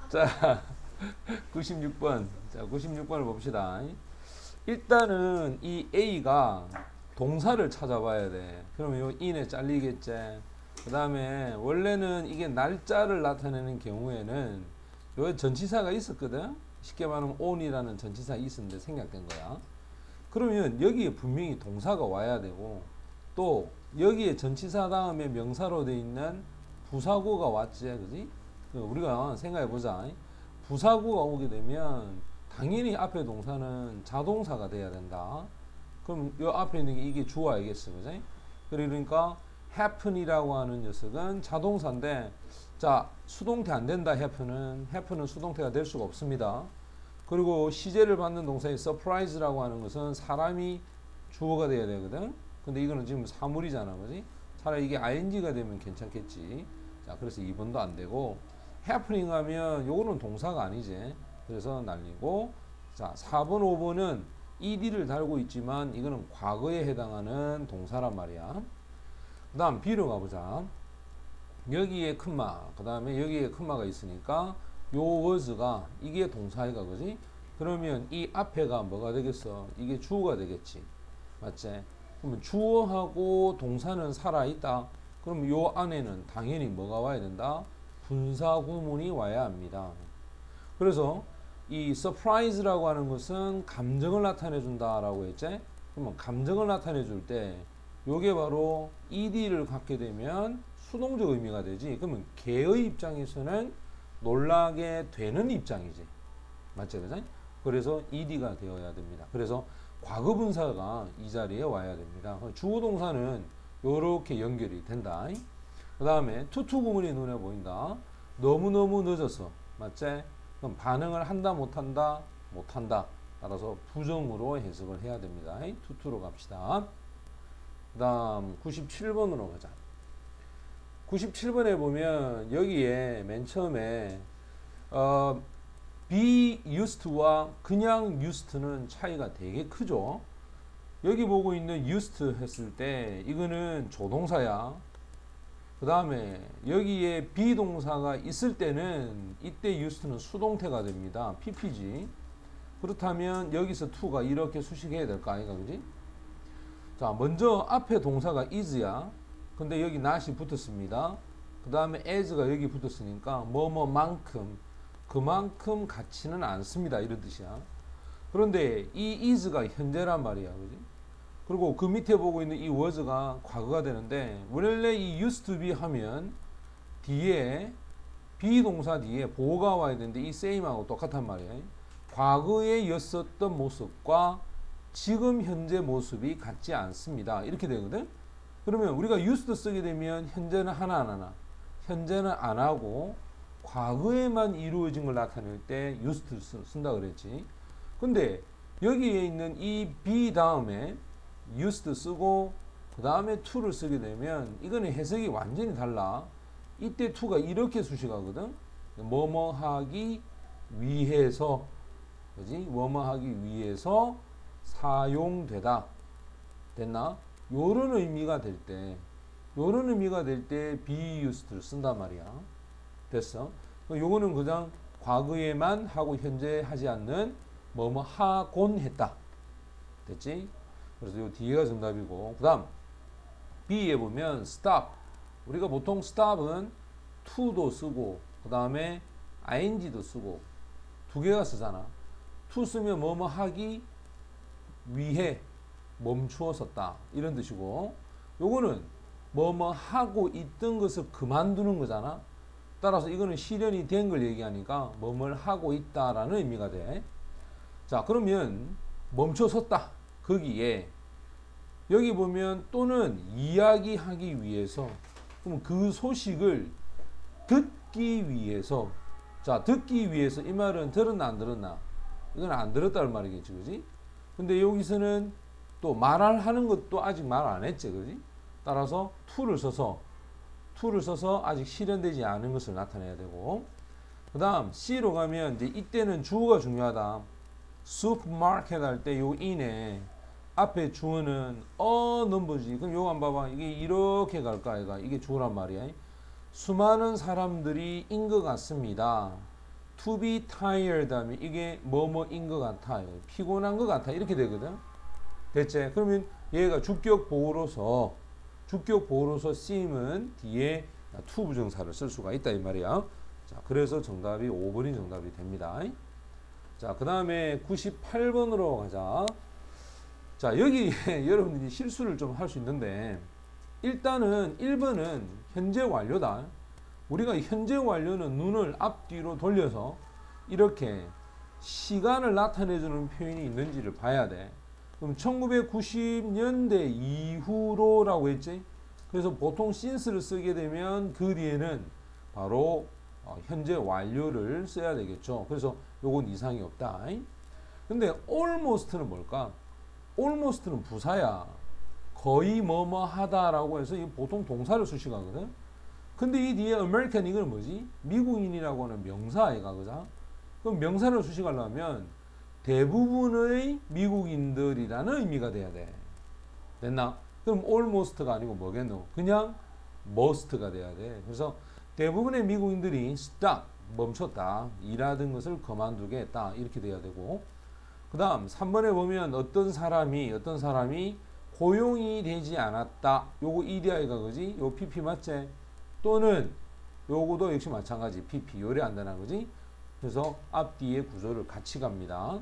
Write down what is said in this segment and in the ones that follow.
자, 96번. 자, 96번을 봅시다. 일단은 이 A가 동사를 찾아봐야 돼. 그러면 요 in에 잘리겠지. 그 다음에 원래는 이게 날짜를 나타내는 경우에는 요 전치사가 있었거든. 쉽게 말하면 on이라는 전치사 있었는데 생략된 거야. 그러면 여기에 분명히 동사가 와야 되고 또 여기에 전치사 다음에 명사로 돼 있는 부사구가 왔지, 그지? 우리가 생각해 보자. 부사구가 오게 되면 당연히 앞에 동사는 자동사가 돼야 된다. 그럼 이 앞에 있는 게 이게 주어 알겠어, 그지? 그러니까 happen이라고 하는 녀석은 자동사인데, 자, 수동태 안 된다. happen은 수동태가 될 수가 없습니다. 그리고 시제를 받는 동사의 surprise라고 하는 것은 사람이 주어가 돼야 되거든. 근데 이거는 지금 사물이잖아, 그지? 차라리 이게 ing가 되면 괜찮겠지. 자, 그래서 2번도 안 되고, happening 하면 요거는 동사가 아니지. 그래서 날리고, 자, 4번, 5번은 ed를 달고 있지만 이거는 과거에 해당하는 동사란 말이야. 그 다음 B로 가보자. 여기에 컴마, 그 다음에 여기에 컴마가 있으니까 요 was가 이게 동사이가, 그지? 그러면 이 앞에가 뭐가 되겠어? 이게 주어가 되겠지. 맞지? 그러면 주어하고 동사는 살아있다. 그럼 요 안에는 당연히 뭐가 와야 된다? 분사 구문이 와야 합니다. 그래서 이 surprise라고 하는 것은 감정을 나타내 준다라고 했지? 그러면 감정을 나타내 줄 때 요게 바로 ed를 갖게 되면 수동적 의미가 되지. 그러면 걔의 입장에서는 놀라게 되는 입장이지. 맞죠? 그죠? 그래서 ed가 되어야 됩니다. 그래서 과거 분사가 이 자리에 와야 됩니다. 주어 동사는 요렇게 연결이 된다. 그 다음에 투투 구문이 눈에 보인다. 너무너무 늦어서. 맞지? 그럼 반응을 한다 못한다? 못한다. 따라서 부정으로 해석을 해야 됩니다. 투투로 갑시다. 그 다음 97번으로 가자. 97번에 보면 여기에 맨 처음에 be used to와 그냥 used to는 차이가 되게 크죠. 여기 보고 있는 used 했을 때 이거는 조동사야. 그 다음에 여기에 be 동사가 있을 때는 이때 used는 수동태가 됩니다. ppg. 그렇다면 여기서 to가 이렇게 수식해야 될까 아이가, 그지? 자, 먼저 앞에 동사가 is야. 근데 여기 not이 붙었습니다. 그 다음에 as가 여기 붙었으니까 뭐뭐만큼, 그만큼 같지는 않습니다. 이런 뜻이야. 그런데 이 is가 현재란 말이야, 그지? 그리고 그 밑에 보고 있는 이 was가 과거가 되는데, 원래 이 used to be 하면 뒤에 be 동사 뒤에 보호가 와야 되는데 이 same하고 똑같단 말이야. 과거에 였었던 모습과 지금 현재 모습이 같지 않습니다. 이렇게 되거든. 그러면 우리가 used 쓰게 되면 현재는 하나 안 하나? 현재는 안 하고 과거에만 이루어진 걸 나타낼 때 used 쓴다 그랬지. 근데 여기에 있는 이 be 다음에 used 쓰고 그 다음에 to를 쓰게 되면 이거는 해석이 완전히 달라. 이때 to가 이렇게 수식하거든. 뭐뭐 하기 위해서, 그지? 뭐뭐 하기 위해서 사용되다. 됐나? 요런 의미가 될 때, 요런 의미가 될 때 be used를 쓴단 말이야. 됐어? 요거는 그냥 과거에만 하고 현재 하지 않는 뭐뭐 하곤 했다. 됐지? 그래서 요 뒤에가 정답이고, 그 다음 B에 보면 stop. 우리가 보통 stop은 to도 쓰고 그 다음에 ing도 쓰고 두 개가 쓰잖아. to 쓰면 뭐뭐 하기 위해 멈추었었다 이런 뜻이고, 요거는 뭐뭐 하고 있던 것을 그만두는 거잖아. 따라서 이거는 실현이 된 걸 얘기하니까 뭐뭘 하고 있다라는 의미가 돼. 자, 그러면 멈춰섰다. 거기에 여기 보면 또는 이야기하기 위해서, 그럼 그 소식을 듣기 위해서. 자, 듣기 위해서 이 말은 들었나 안 들었나? 이건 안 들었다는 말이겠지, 그지? 근데 여기서는 또 말하는 것도 아직 말 안 했지, 그지? 따라서 to를 써서 아직 실현되지 않은 것을 나타내야 되고, 그 다음 C로 가면 이제 이때는 주어가 중요하다. supermarket 할 때 요 in에 앞에 주어는 넘버지. 그럼 요거 한번 봐봐. 이게 이렇게 갈까, 이게 주어란 말이야. 수많은 사람들이 인 것 같습니다. to be tired 하면 이게 뭐뭐인 것 같아요. 피곤한 것 같아. 이렇게 되거든. 됐지? 그러면 얘가 주격 보호로서 쓰임은 뒤에 to 부정사를 쓸 수가 있다 이 말이야. 자, 그래서 정답이 5번이 정답이 됩니다. 자, 그 다음에 98번으로 가자. 자, 여기 여러분들이 실수를 좀 할 수 있는데 일단은 1번은 현재 완료다. 우리가 현재 완료는 눈을 앞뒤로 돌려서 이렇게 시간을 나타내주는 표현이 있는지를 봐야 돼. 그럼 1990년대 이후로라고 했지. 그래서 보통 since를 쓰게 되면 그 뒤에는 바로 현재 완료를 써야 되겠죠. 그래서 요건 이상이 없다. 근데 almost는 뭘까? almost는 부사야. 거의 뭐뭐 하다라고 해서 보통 동사를 수식하거든. 근데 이 뒤에 American 이건 뭐지? 미국인이라고 하는 명사 아이가 그죠? 그럼 명사를 수식하려면 대부분의 미국인들이라는 의미가 돼야 돼. 됐나? 그럼 almost가 아니고 뭐겠노? 그냥 must가 돼야 돼. 그래서 대부분의 미국인들이 stop, 멈췄다. 일하던 것을 그만두겠다. 이렇게 돼야 되고. 그 다음 3번에 보면 어떤 사람이 고용이 되지 않았다. 요거 EDI가 그지? 요 PP 맞지? 또는 요거도 역시 마찬가지. PP 요래 안다는 거지? 그래서 앞뒤의 구조를 같이 갑니다.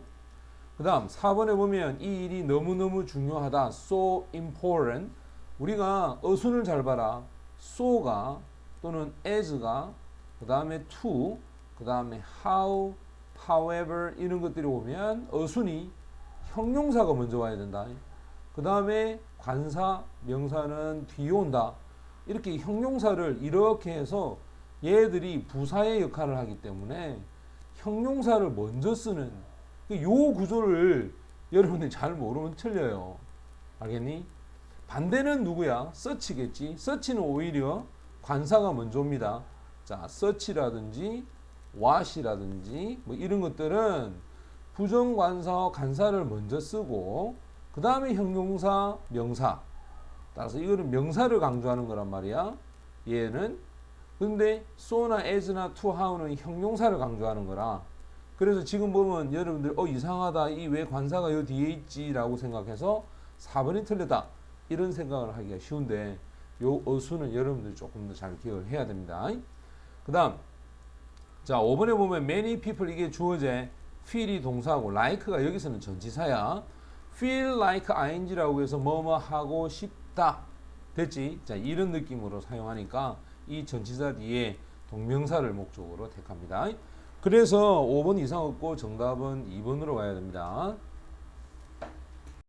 그 다음 4번에 보면 이 일이 너무너무 중요하다. So important. 우리가 어순을 잘 봐라. so가 또는 as가 그 다음에 to 그 다음에 how, however 이런 것들이 오면 어순이 형용사가 먼저 와야 된다. 그 다음에 관사, 명사는 뒤에 온다. 이렇게 형용사를 이렇게 해서 얘들이 부사의 역할을 하기 때문에 형용사를 먼저 쓰는 요 구조를 여러분들이 잘 모르면 틀려요. 알겠니? 반대는 누구야? 서치겠지. 서치는 오히려 관사가 먼저 옵니다. 자, 서치라든지 what이라든지 뭐 이런 것들은 부정관사와 관사를 먼저 쓰고 그 다음에 형용사, 명사. 따라서 이거는 명사를 강조하는 거란 말이야. 얘는. 근데 so나 as나 to, how는 형용사를 강조하는 거라. 그래서 지금 보면 여러분들 이상하다. 이 왜 관사가 요 뒤에 있지? 라고 생각해서 4번이 틀렸다. 이런 생각을 하기가 쉬운데 요 어수는 여러분들이 조금 더 잘 기억을 해야 됩니다. 그 다음 자 5번에 보면 many people 이게 주어제 feel이 동사고 like가 여기서는 전치사야. feel like ing라고 해서 뭐뭐 하고 싶다. 됐지? 자 이런 느낌으로 사용하니까 이 전치사 뒤에 동명사를 목적으로 택합니다. 그래서 5번 이상 없고 정답은 2번으로 가야 됩니다.